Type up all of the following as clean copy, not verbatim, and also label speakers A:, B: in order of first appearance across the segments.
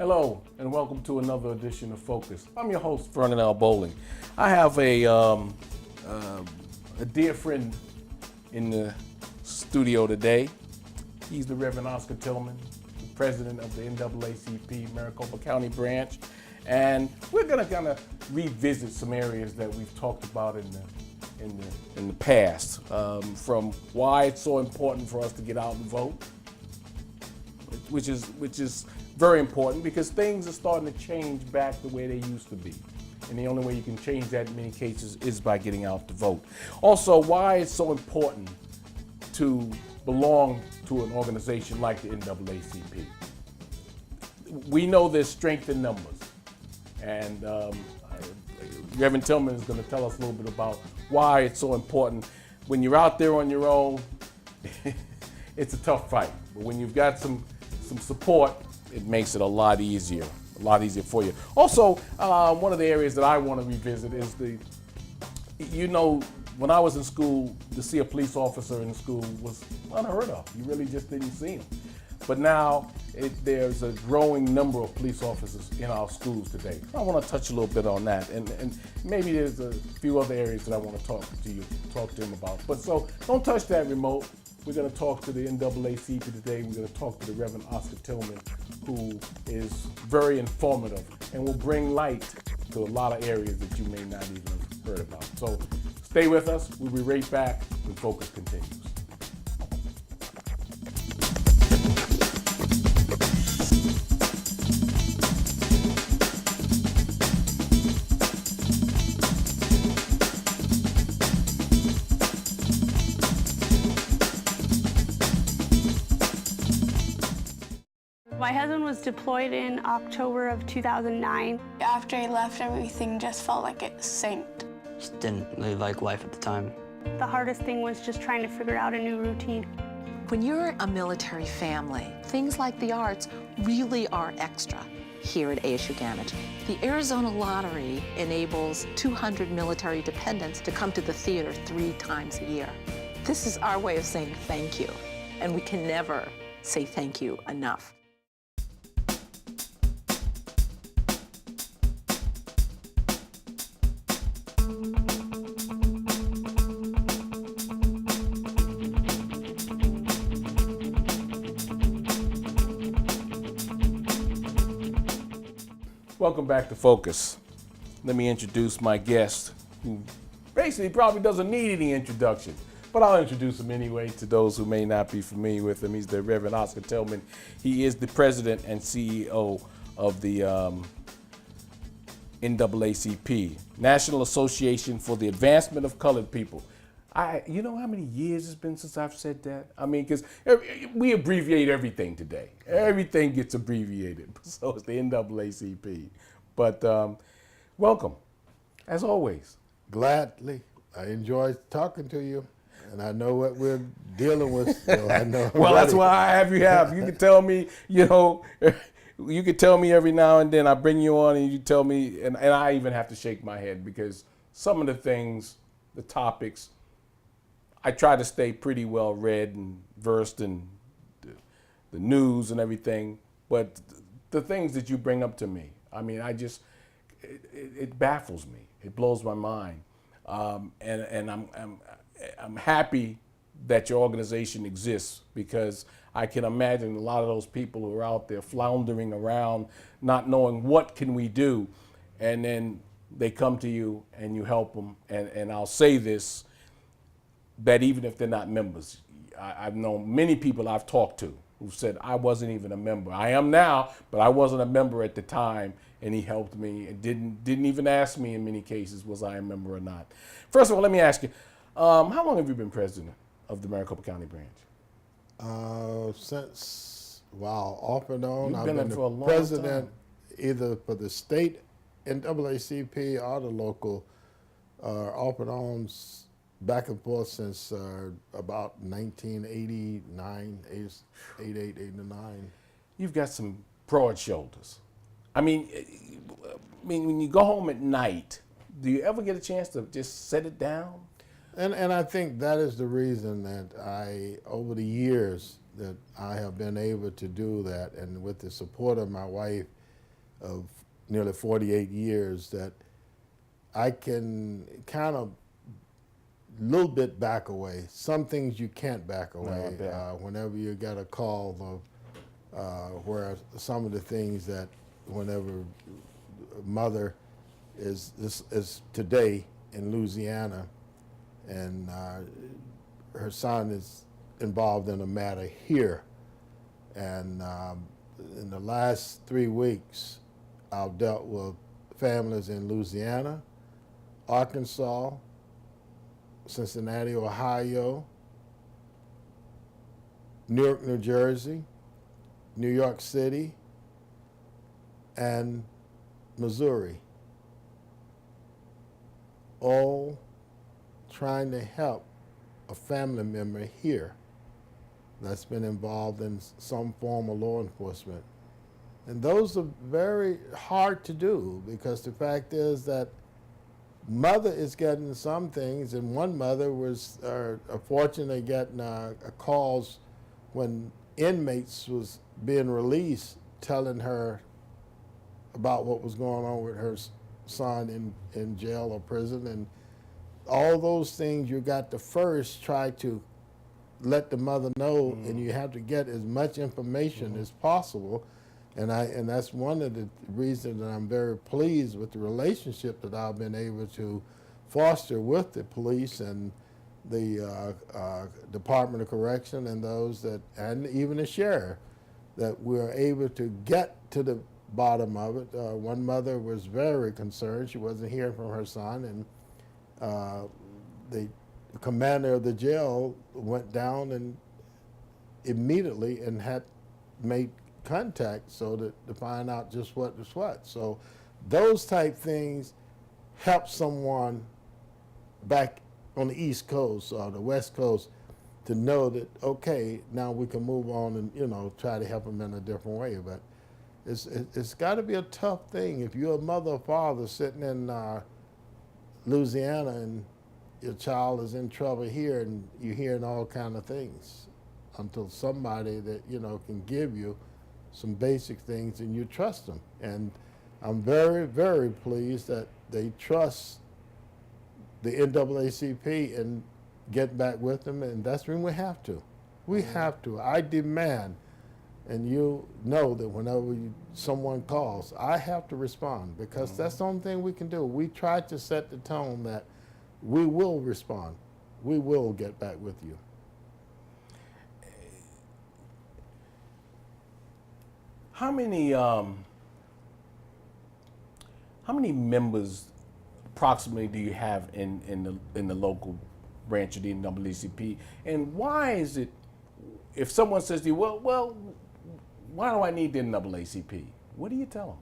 A: Hello, and welcome to another edition of Focus. I'm your host, Vernon L. Bolling. I have a dear friend in the studio today. He's the Reverend Tillman, the president of the NAACP Maricopa County branch, and we're going to kind of revisit some areas that we've talked about in the past, from why it's so important for us to get out and vote, which is very important because things are starting to change back the way they used to be. And the only way you can change that in many cases is by getting out to vote. Also, why it's so important to belong to an organization like the NAACP. We know there's strength in numbers. And Reverend Tillman is going to tell us a little bit about why it's so important. When you're out there on your own, it's a tough fight. But when you've got some support, it makes it a lot easier for you. Also, one of the areas that I want to revisit is when I was in school, to see a police officer in school was unheard of. You really just didn't see them. But now there's a growing number of police officers in our schools today. I want to touch a little bit on that, and maybe there's a few other areas that I want to talk to him about. But so don't touch that remote. We're going to talk to the NAACP today. We're going to talk to the Reverend Tillman, who is very informative and will bring light to a lot of areas that you may not even have heard about. So stay with us. We'll be right back when Focus continues.
B: My husband was deployed in October of 2009.
C: After he left, everything just felt like it sank.
D: Just didn't really like life at the time.
B: The hardest thing was just trying to figure out a new routine.
E: When you're a military family, things like the arts really are extra here at ASU Gamage. The Arizona Lottery enables 200 military dependents to come to the theater 3 times a year. This is our way of saying thank you, and we can never say thank you enough.
A: Welcome back to Focus. Let me introduce my guest, who basically probably doesn't need any introduction, but I'll introduce him anyway to those who may not be familiar with him. He's the Reverend Tillman. He is the president and CEO of the NAACP, National Association for the Advancement of Colored People. You know how many years it's been since I've said that? I mean, because we abbreviate everything today. Everything gets abbreviated. So it's the NAACP. But welcome, as always.
F: Gladly. I enjoy talking to you, and I know what we're dealing with. So I know.
A: Well, that's why I have you. You can tell me, you can tell me every now and then. I bring you on and you tell me, and I even have to shake my head because some of the things, the topics, I try to stay pretty well read and versed in the news and everything, but the things that you bring up to me, I mean, it baffles me. It blows my mind, and I'm happy that your organization exists because I can imagine a lot of those people who are out there floundering around, not knowing what can we do, and then they come to you and you help them. And I'll say this, that even if they're not members, I've known many people I've talked to who said, I wasn't even a member. I am now, but I wasn't a member at the time, and he helped me and didn't even ask me in many cases, was I a member or not. First of all, let me ask you, how long have you been president of the Maricopa County branch?
F: Since, off and on.
A: You've
F: I've
A: been
F: been
A: there for a
F: the
A: long
F: president
A: time.
F: either for the state NAACP or the local, off and on back and forth since about 1989, 88, 89.
A: You've got some broad shoulders. I mean, when you go home at night, do you ever get a chance to just set it down?
F: And I think that is the reason that over the years, that I have been able to do that, and with the support of my wife, of nearly 48 years that I can kind of little bit back away. Some things you can't back away. Whenever you got a call of where some of the things that whenever mother is today in Louisiana, and her son is involved in a matter here, and in the last 3 weeks, I've dealt with families in Louisiana, Arkansas, Cincinnati, Ohio, Newark, New Jersey, New York City, and Missouri, all trying to help a family member here that's been involved in some form of law enforcement. And those are very hard to do, because the fact is that mother is getting some things, and one mother was fortunately getting calls when inmates was being released, telling her about what was going on with her son in jail or prison. And all those things you got to first try to let the mother know, and you have to get as much information as possible. And that's one of the reasons that I'm very pleased with the relationship that I've been able to foster with the police and the Department of Correction and those that, and even the sheriff, that we're able to get to the bottom of it. One mother was very concerned. She wasn't hearing from her son, and the commander of the jail went down and immediately and had made contact so that to find out just what was what. So those type things help someone back on the East Coast or the West Coast to know that, okay, now we can move on and try to help them in a different way. But it's got to be a tough thing if you're a mother or father sitting in Louisiana and your child is in trouble here, and you're hearing all kind of things until somebody that can give you some basic things and you trust them. And I'm very, very pleased that they trust the NAACP and get back with them, and that's when we have to. We have to. I demand, and you know that whenever someone calls, I have to respond, because that's the only thing we can do. We try to set the tone that we will respond. We will get back with you.
A: How many members approximately do you have in the local branch of the NAACP? And why is it, if someone says to you, well, why do I need the NAACP? What do you tell them?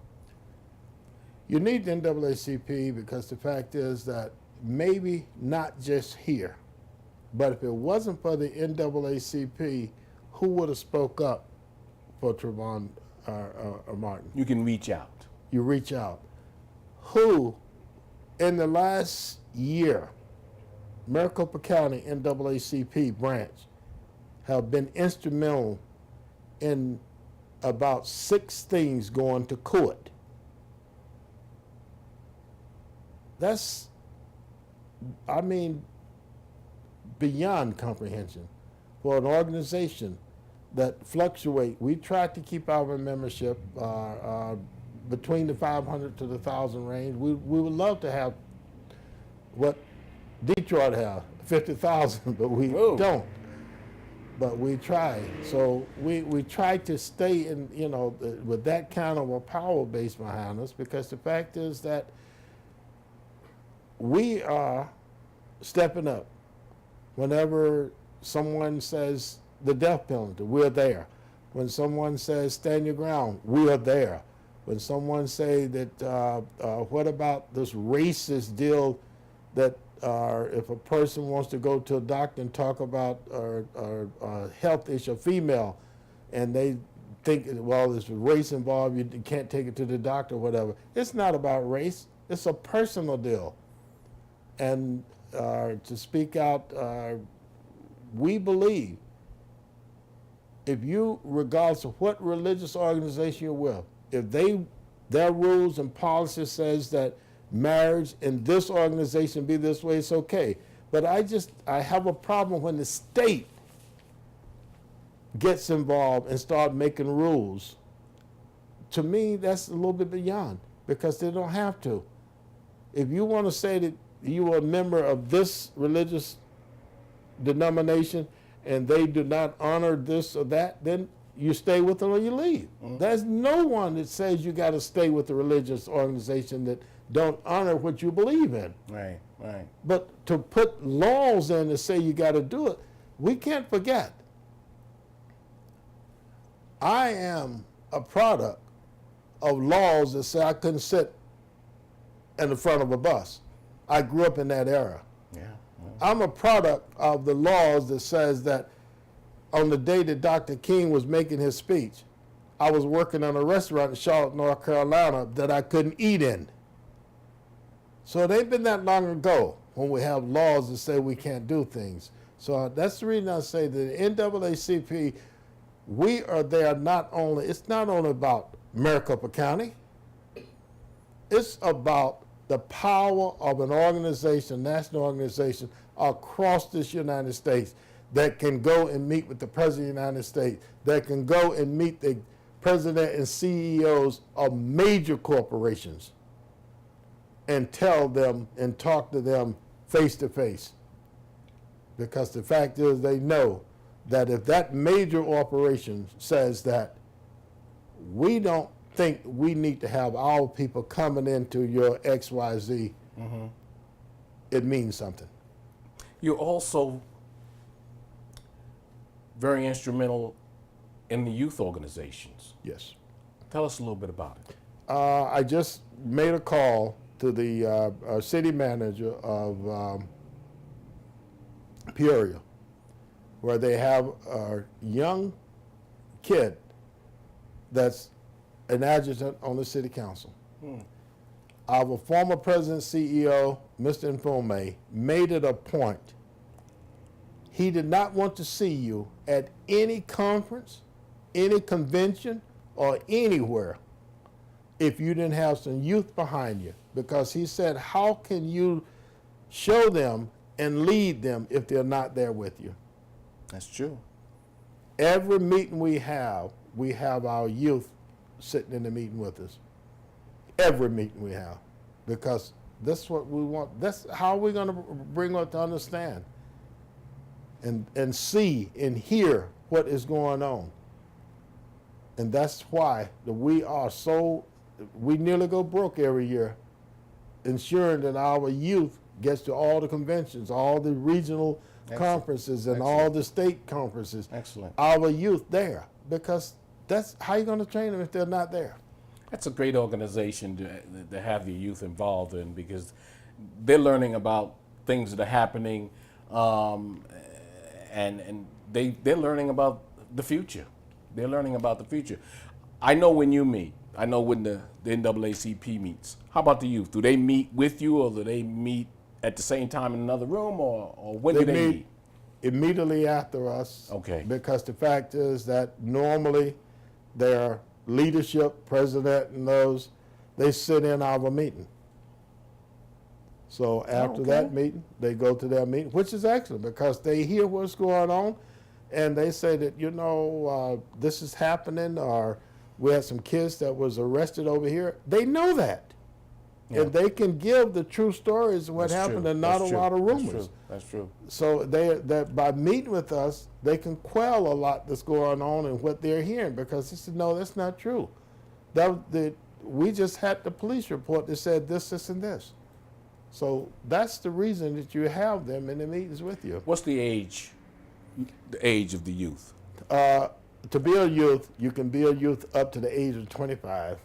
F: You need the NAACP because the fact is that maybe not just here, but if it wasn't for the NAACP, who would have spoke up for Trayvon Martin?
A: You can reach out.
F: You reach out. Who, in the last year, Maricopa County NAACP branch have been instrumental in about 6 things going to court. That's, beyond comprehension for an organization that fluctuate. We try to keep our membership between the 500 to the 1,000 range. We would love to have what Detroit have, 50,000, but we don't. But we try. So we try to stay in, with that kind of a power base behind us, because the fact is that we are stepping up. Whenever someone says the death penalty, we're there. When someone says stand your ground, we are there. When someone say that, what about this racist deal that if a person wants to go to a doctor and talk about a health issue, a female, and they think, well, there's race involved, you can't take it to the doctor or whatever. It's not about race. It's a personal deal. And to speak out, we believe if you, regardless of what religious organization you're with, if they Their rules and policy says that marriage in this organization be this way, it's okay. But I have a problem when the state gets involved and start making rules. To me, that's a little bit beyond, because they don't have to. If you want to say that you are a member of this religious denomination and they do not honor this or that, then you stay with them or you leave. There's no one that says you got to stay with the religious organization that don't honor what you believe in.
A: Right, right.
F: But to put laws in to say you got to do it, we can't forget. I am a product of laws that say I couldn't sit in the front of a bus. I grew up in that era.
A: Yeah.
F: I'm a product of the laws that says that on the day that Dr. King was making his speech, I was working in a restaurant in Charlotte, North Carolina that I couldn't eat in. So it ain't been that long ago when we have laws that say we can't do things. So that's the reason I say that the NAACP, we are there not only, it's not only about Maricopa County, it's about the power of an organization, national organization across this United States that can go and meet with the President of the United States, that can go and meet the President and CEOs of major corporations and tell them and talk to them face to face. Because the fact is they know that if that major operation says that we don't think we need to have our people coming into your XYZ, it means something.
A: You're also very instrumental in the youth organizations.
F: Yes.
A: Tell us a little bit about it.
F: I just made a call to the city manager of Peoria, where they have a young kid that's an adjutant on the city council. Our former president CEO, Mr. Nfome, made it a point. He did not want to see you at any conference, any convention, or anywhere if you didn't have some youth behind you. Because he said, how can you show them and lead them if they're not there with you?
A: That's true.
F: Every meeting we have our youth sitting in the meeting with us. Every meeting we have. Because that's what we want. That's how we're going to bring them to understand and see and hear what is going on. And that's why we nearly go broke every year, ensuring that our youth gets to all the conventions, all the regional conferences, and all the state conferences.
A: Excellent.
F: Our youth there, because that's how you're going to train them if they're not there.
A: That's a great organization to have the youth involved in, because they're learning about things that are happening, and they're learning about the future. They're learning about the future. I know when you meet. I know when the NAACP meets. How about the youth? Do they meet with you, or do they meet at the same time in another room, or when do they meet?
F: Immediately after us.
A: Okay.
F: Because the fact is that normally their leadership, president and those, they sit in our meeting. So after that meeting, they go to their meeting, which is excellent because they hear what's going on and they say that, this is happening, or we had some kids that was arrested over here. They know that. Yeah. And they can give the true stories of what happened and not a lot of rumors.
A: That's true.
F: So that by meeting with us, they can quell a lot that's going on and what they're hearing, because they said, no, that's not true. We just had the police report that said this, this, and this. So that's the reason that you have them in the meetings with you.
A: What's the age of the youth?
F: To be a youth, you can be a youth up to the age of 25.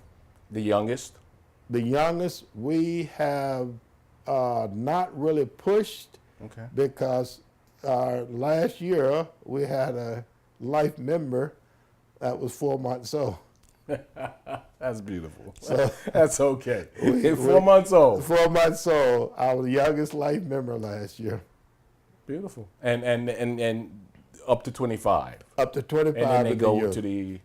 A: The youngest?
F: The youngest we have not really pushed, because last year we had a life member that was 4 months old.
A: That's beautiful.
F: So
A: that's okay. 4 months old.
F: 4 months old. Our youngest life member last year.
A: Beautiful. And up to 25.
F: Up to 25.
A: And then they go to the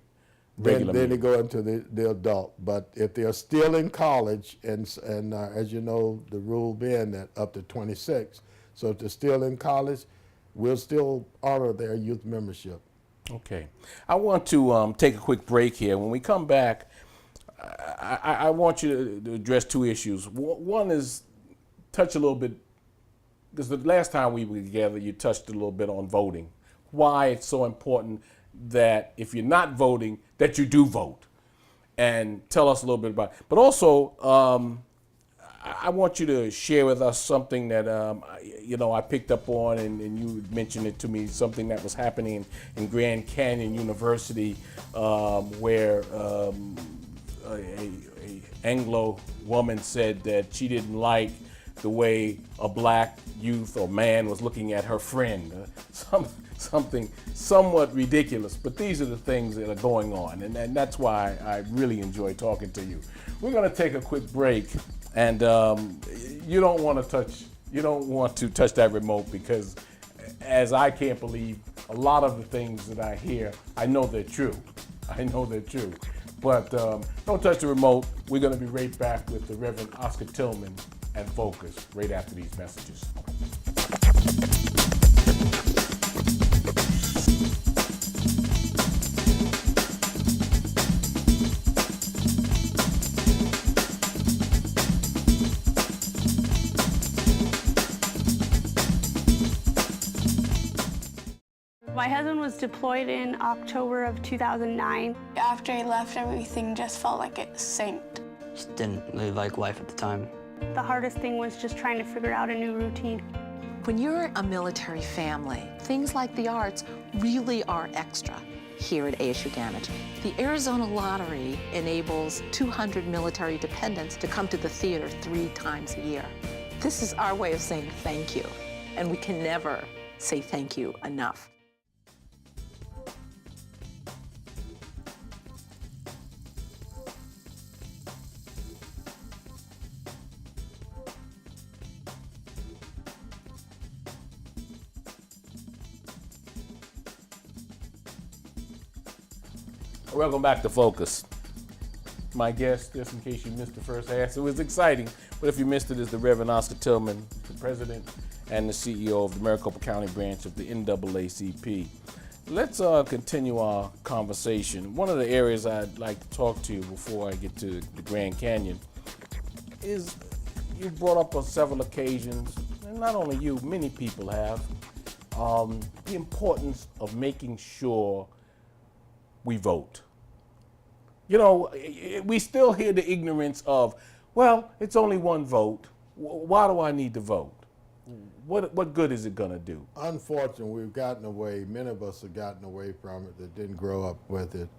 A: Regular
F: then they
A: meeting.
F: go into the adult. But if they're still in college, and as you know, the rule being that up to 26, so if they're still in college, we'll still honor their youth membership.
A: Okay. I want to take a quick break here. When we come back, I want you to address two issues. One is touch a little bit, because the last time we were together, you touched a little bit on voting. Why it's so important that if you're not voting, that you do vote. And tell us a little bit about it. But also, I want you to share with us something that I picked up on, and you mentioned it to me, something that was happening in Grand Canyon University, where a Anglo woman said that she didn't like the way a black youth or man was looking at her friend. Something somewhat ridiculous, but these are the things that are going on, and that's why I really enjoy talking to you. We're going to take a quick break, and you don't want to touch that remote, because as I can't believe a lot of the things that I hear, I know they're true. But don't touch the remote. We're going to be right back with the Reverend Oscar Tillman and Focus right after these messages.
B: My husband was deployed in October of 2009.
C: After he left, everything just felt like it sank.
D: Just didn't really like life at the time.
B: The hardest thing was just trying to figure out a new routine.
E: When you're a military family, things like the arts really are extra here at ASU Gamage. The Arizona Lottery enables 200 military dependents to come to the theater 3 times a year. This is our way of saying thank you, and we can never say thank you enough.
A: Welcome back to Focus. My guest, just in case you missed the first half, it was exciting, but if you missed it, is the Reverend Oscar Tillman, the president and the CEO of the Maricopa County branch of the NAACP. Let's continue our conversation. One of the areas I'd like to talk to you before I get to the Grand Canyon is you brought up on several occasions, and not only you, many people have, the importance of making sure we vote. You know, we still hear the ignorance of, well, it's only one vote. Why do I need to vote? What good is it going to do?
F: Unfortunately, we've gotten away, many of us have gotten away from it that didn't grow up with it.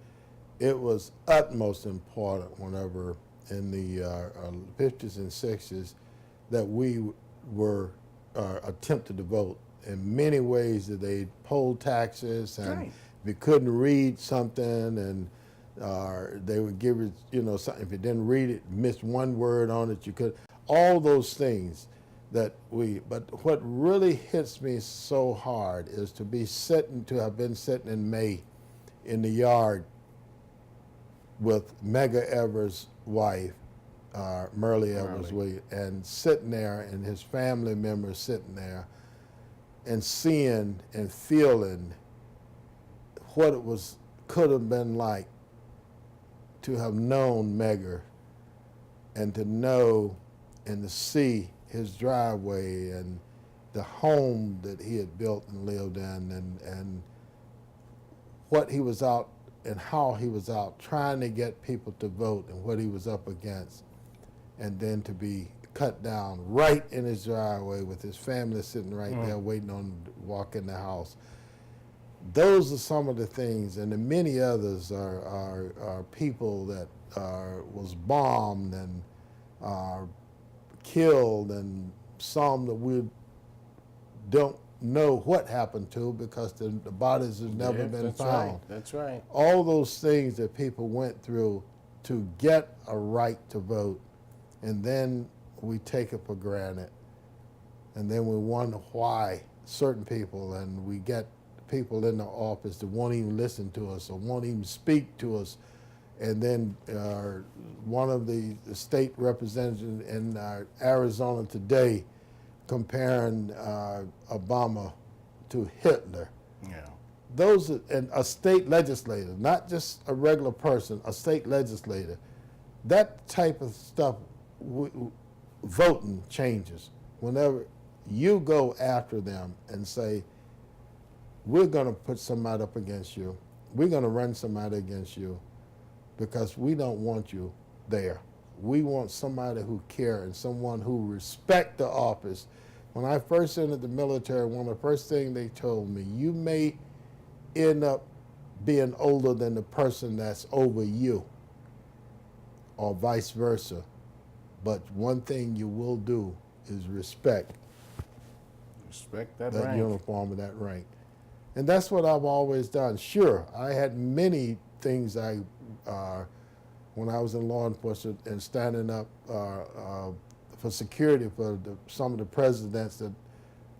F: It was utmost important whenever in the 50s and 60s that we were attempted to vote. In many ways that they polled taxes, and
A: Right.
F: if you couldn't read something, and they would give it, something. If you didn't read it, missed one word on it, you could. All those things but what really hits me so hard is to have been sitting in May in the yard with Medgar Evers' wife, Merle Evers, and sitting there, and his family members sitting there, and seeing and feeling what it could have been like to have known Medgar, and to know and to see his driveway and the home that he had built and lived in, and what he was out and how he was out trying to get people to vote and what he was up against, and then to be cut down right in his driveway with his family sitting right there waiting on him to walk in the house. Those are some of the things, and the many others are people that was bombed and killed, and some that we don't know what happened to because the bodies have never been found.
A: Right. That's right.
F: All those things that people went through to get a right to vote, and then we take it for granted, and then we wonder why certain people, and we get people in the office that won't even listen to us or won't even speak to us. And then one of the state representatives in Arizona today comparing Obama to Hitler.
A: Yeah.
F: Those are, and a state legislator, not just a regular person, a state legislator. That type of stuff, voting changes. Whenever you go after them and say, we're going to put somebody up against you, we're going to run somebody against you, because we don't want you there. We want somebody who cares and someone who respects the office. When I first entered the military, one of the first things they told me, you may end up being older than the person that's over you, or vice versa. But one thing you will do is respect
A: Respect that
F: that
A: rank.
F: uniform and that rank. And that's what I've always done. Sure, I had many things when I was in law enforcement and standing up for security for some of the presidents that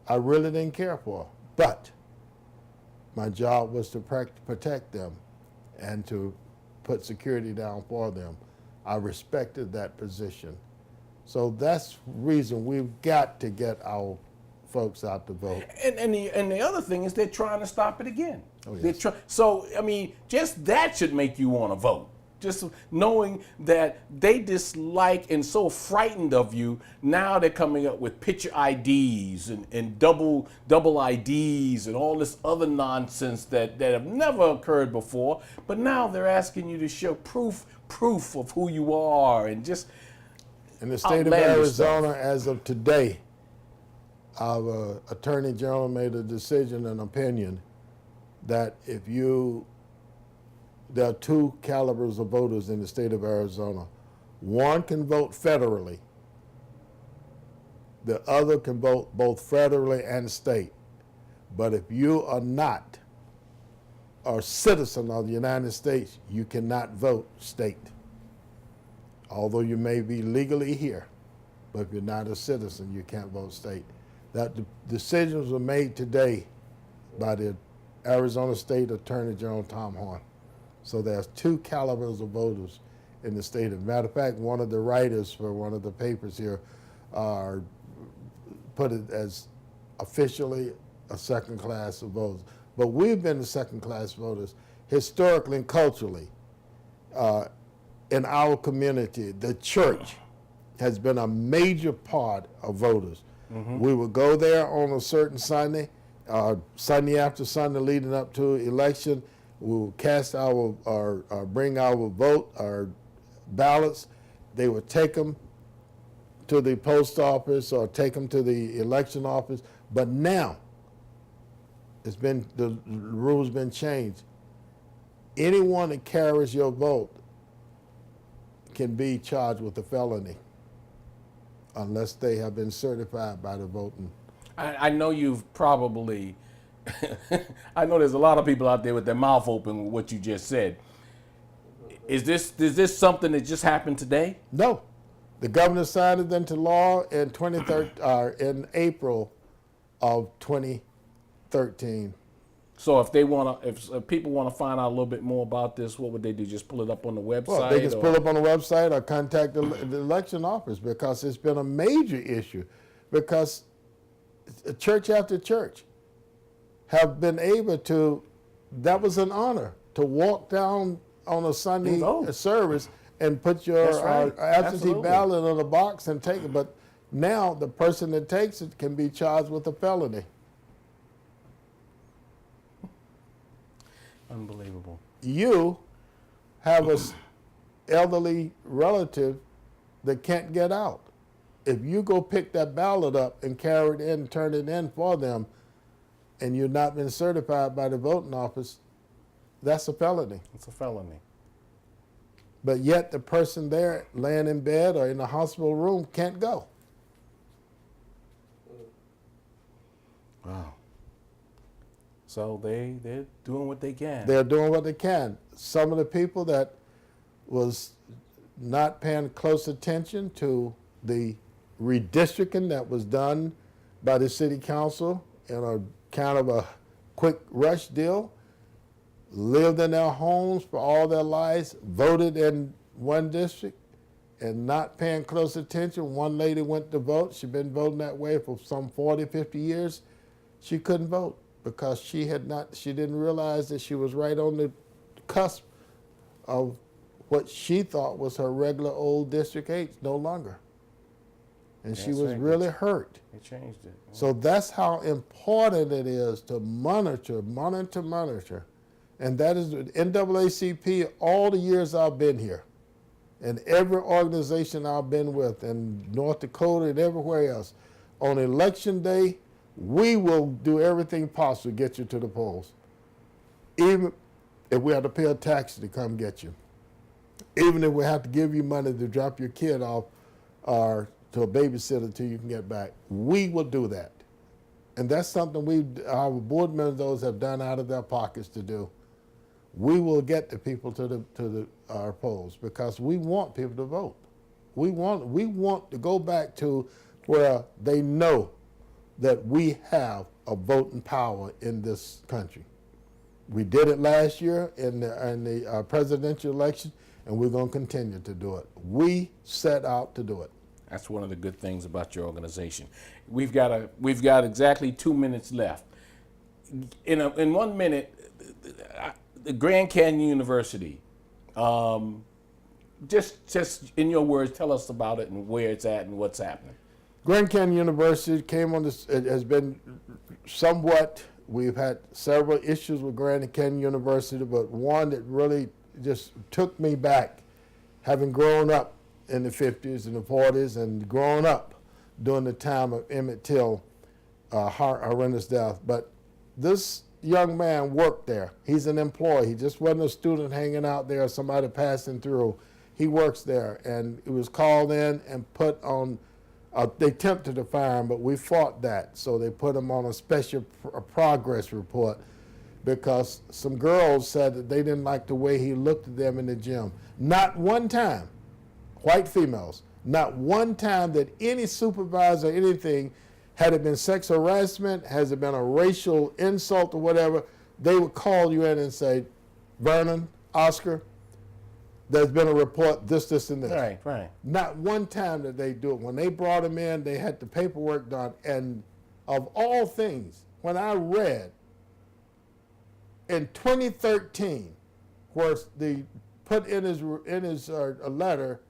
F: I really didn't care for. But my job was to protect them and to put security down for them. I respected that position. So that's the reason we've got to get our folks out to vote.
A: And the other thing is they're trying to stop it again.
F: Oh, yes.
A: So, I mean, just that should make you want to vote. Just knowing that they dislike and so frightened of you, now they're coming up with picture IDs and double IDs and all this other nonsense that have never occurred before. But now they're asking you to show proof of who you are and just
F: In the state of
A: outlandish
F: Arizona,
A: stuff.
F: as of today, our Attorney General made a decision and opinion that there are two calibers of voters in the state of Arizona. One can vote federally. The other can vote both federally and state. But if you are not a citizen of the United States, you cannot vote state. Although you may be legally here, but if you're not a citizen, you can't vote state. That the decisions were made today by the Arizona State Attorney General Tom Horn. So there's two calibers of voters in the state. As a matter of fact, one of the writers for one of the papers here put it as officially a second class of voters. But we've been the second class voters historically and culturally. In our community, the church has been a major part of voters. Mm-hmm. We would go there on a certain Sunday, Sunday after Sunday leading up to election. We would cast bring our vote, our ballots. They would take them to the post office or take them to the election office. But now, the rules been changed. Anyone that carries your vote can be charged with a felony unless they have been certified by the voting.
A: I know you've probably, I know there's a lot of people out there with their mouth open with what you just said. Is this something that just happened today?
F: No. The governor signed it into law in in April of 2013.
A: So if people want to find out a little bit more about this, what would they do? Just pull it up on the website?
F: Well, they can pull it up on the website or contact the election office, because it's been a major issue. Because church after church have been able to, that was an honor, to walk down on a Sunday service and put your absentee ballot in a box and take it. But now the person that takes it can be charged with a felony.
A: Unbelievable.
F: You have an elderly relative that can't get out. If you go pick that ballot up and carry it in, turn it in for them, and you've not been certified by the voting office, that's a felony.
A: It's a felony.
F: But yet the person there laying in bed or in the hospital room can't go.
A: Wow. So they're doing what they can.
F: They're doing what they can. Some of the people that was not paying close attention to the redistricting that was done by the city council in a kind of a quick rush deal, lived in their homes for all their lives, voted in one district, and not paying close attention. One lady went to vote. She'd been voting that way for some 40, 50 years. She couldn't vote because she didn't realize that she was right on the cusp of what she thought was her regular old district age, no longer. And she was really hurt.
A: They changed it.
F: So that's how important it is to monitor. And that is NAACP all the years I've been here. And every organization I've been with in North Dakota and everywhere else. On election day, we will do everything possible to get you to the polls. Even if we have to pay a taxi to come get you. Even if we have to give you money to drop your kid off or to a babysitter until you can get back, we will do that. And that's something our board members have done out of their pockets to do. We will get the people to our polls because we want people to vote. We want to go back to where they know that we have a voting power in this country. We did it last year in the presidential election, and we're going to continue to do it. We set out to do it.
A: That's one of the good things about your organization. We've got exactly 2 minutes left. In 1 minute, the Grand Canyon University. Just in your words, tell us about it and where it's at and what's happening.
F: Grand Canyon University came on this. It has been somewhat. We've had several issues with Grand Canyon University, but one that really just took me back, having grown up in the 50s and the 40s and grown up during the time of Emmett Till, horrendous death. But this young man worked there. He's an employee. He just wasn't a student hanging out there or somebody passing through. He works there, and he was called in and put on, they attempted to fire him, but we fought that. So they put him on a special progress report because some girls said that they didn't like the way he looked at them in the gym. Not one time, white females, not one time that any supervisor or anything, had it been sex harassment, has it been a racial insult or whatever, they would call you in and say, Vernon, Oscar, there's been a report, this, and this.
A: Right.
F: Not one time did they do it. When they brought him in, they had the paperwork done. And of all things, when I read in 2013, where they put in his letter,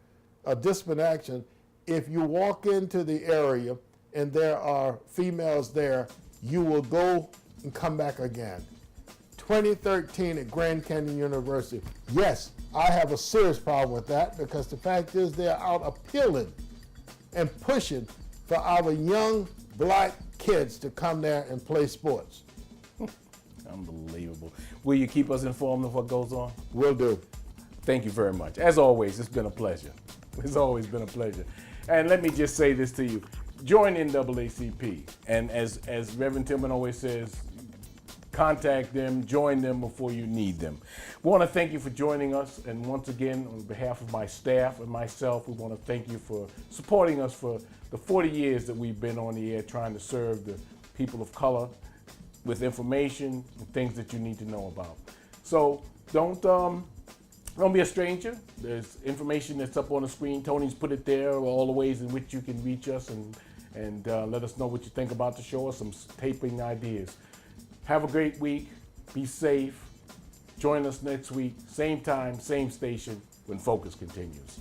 F: a discipline action, if you walk into the area and there are females there, you will go and come back again. 2013 at Grand Canyon University. Yes, I have a serious problem with that because the fact is they're out appealing and pushing for our young black kids to come there and play sports.
A: Unbelievable. Will you keep us informed of what goes on?
F: Will do.
A: Thank you very much. As always, it's been a pleasure. It's always been a pleasure. And let me just say this to you. Join NAACP. And as Reverend Tillman always says, contact them, join them before you need them. We want to thank you for joining us. And once again, on behalf of my staff and myself, we want to thank you for supporting us for the 40 years that we've been on the air trying to serve the people of color with information and things that you need to know about. So don't be a stranger. There's information that's up on the screen. Tony's put it there, all the ways in which you can reach us and let us know what you think about the show or some taping ideas. Have a great week. Be safe. Join us next week, same time, same station, when Focus continues.